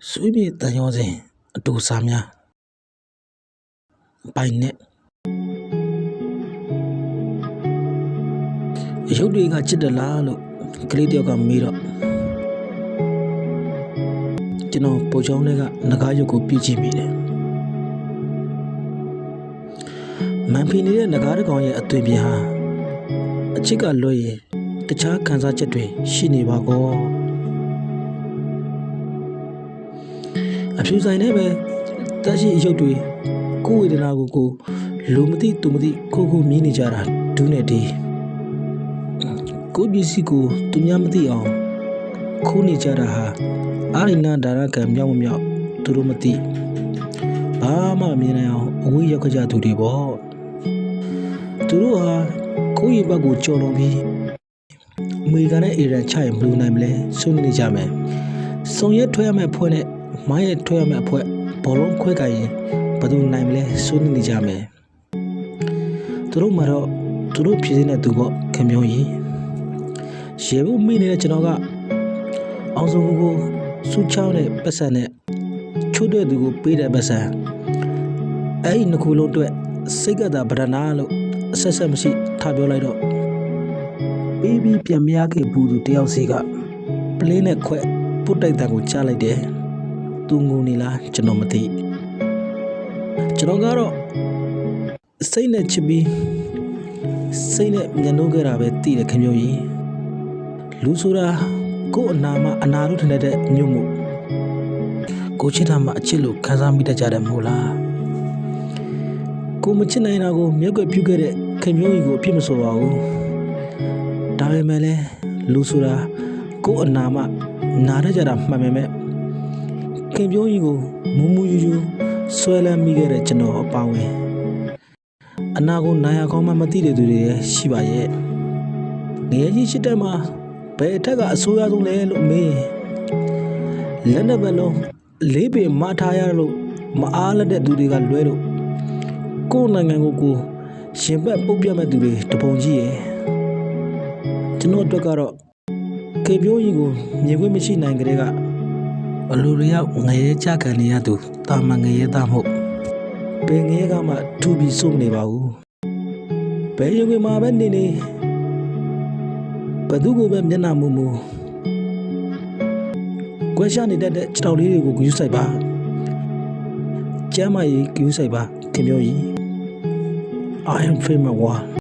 ဆွေးမြေ့တန်ရောစဉ်အတူစားများပိုင်နဲ့ရုပ်တွေကချစ်တယ်လားလို့ကလေးတယောက်ကမေးတော့ကျွန်တော်ပိုချောင်းတွေကငကားရုပ်ကိုပြည့်ကြည့်မိတယ်မန်ဖီနေတဲ့ငကားတစ်ကောင်ရဲ့အသွင်ပြင်ဟာအချစ်ကလွှဲရင်တခြားခံစားချက်တွေရှိနေပါကောအဖြူဆိုင်နဲ့ပဲတက်ရှိရုပ်တွေကိုဝေဒနာကိုလူမသိသူမသိကိုမြင်နေကြတာဒူးနဲ့ဒီကိုပစ္စည်းကိုသူများမသိအောင်ခိုးနေကြတာဟာအာရိနာဒါရကံမြောက်မမြောက်သူတို့မသိဘာမှမမြင်နိုင်အောင်အဝေးရောက်ကြသူတွေပေါ့သူတို့ဟာကိုယ့်ရဲ့ဘက်ကိုကြော်လွန်ပြီးအမေရိကန်နဲ့အီရန်ချရင်ဘယ်လိုနိုင်မလဲဆွေးနွေးနေကြမယ်စုံရက်ထွက်ရမယ့်အဖွဲ့နဲ့မိုင်းရက်ထွက်ရမယ့်အဖွဲ့ဘောလုံးခွဲကြရင်ဘယ်သူနိုင်မလဲဆွေးနွေးနေကြမယ်သူတို့မှာတော့သူတို့ဖြည့်နေတဲ့သူပေါ့ခင်ဗျုံးကြီးရေဘူးမိနေတဲ့ကျွန်တော်ကအောင်စုံကိုစူးချောင်းတဲ့ပတ်စံနဲ့ချိုးတဲ့သူကိုပေးတဲ့ပတ်စံအဲ့ဒီနှစ်ခုလုံးအတွက်စိတ်ကသာဗဒနာလို့အဆက်ဆက်မရှိထားပြောလိုက်တော့ပြီးပြီးပြန်မရခဲ့ဘူးသူတယောက်စီကပလင်းနဲ့ခွက်ပုတ်တိုက်တံကိုချလိုက်တယ်သူငုံနေလားကျွန်တော်မသိကျွန်တော်ကတော့စိတ်နဲ့ချစ်ပြီးစိတ်နဲ့ညှိနှိုးခဲ့တာပဲတည်တယ်ခင်ဗျကြီးလူဆိုတာကိုယ်အနာမှာအနာလို့ထင်တဲ့မြို့မှုကိုချစ်တာမှအချစ်လို့ခံစားမိတတ်ကြတယ်မဟုတ်လားကိုမချစ်နိုင်တာကိုမျက်ကွယ်ပြုခဲ့တဲ့ခင်ဗျကြီးကိုအပြစ်မဆိုပါဘူးဒါပေမဲ့လည်းလူဆိုတာကိုယ်အနာမှာနာရကြတာမှန်ပေမဲ့ခင်ဗျကြီးကိုမူမူယူယူဆွဲလန်းမိခဲ့တဲ့ကျွန်တော်အပါဝင်အနာကိုနာရကောင်းမှမသိတဲ့သူတွေရှိပါရဲ့ငရေကြီးရှိတဲ့မှာဘယ်အထက်ကအဆိုးရဆုံးလဲလို့မေးလက်နဲ့ပဲလုံးလေးပေမထားရလို့မအားလက်တဲ့သူတွေကလွဲလို့ကိုယ်နိုင်ငံကိုရှင်ဘက်ပုတ်ပြမဲ့သူတွေတပုံကြီးရဲ့ကျွန်တော်အတွက်ကတော့ကေပြိုးကြီးကိုမြင်ခွင့်မရှိနိုင်ကြတဲ့ကအလူတွေရောက်ငရေကြခံနေရသူတာမန်ငရေသားမဟုတ်ပင်ငရေကမှထူပြီးစုံနေပါဘူးဘယ်ရုံကမှပဲနေဘသူကိုပဲမျက်နှာမူကွဲရှာနေတတ်တဲ့ခြေထောက်လေးတွေကိုယူဆိုင်ပါကျမ်းမကြီးယူဆိုင်ပါခင်ဗျကြီး I am famous one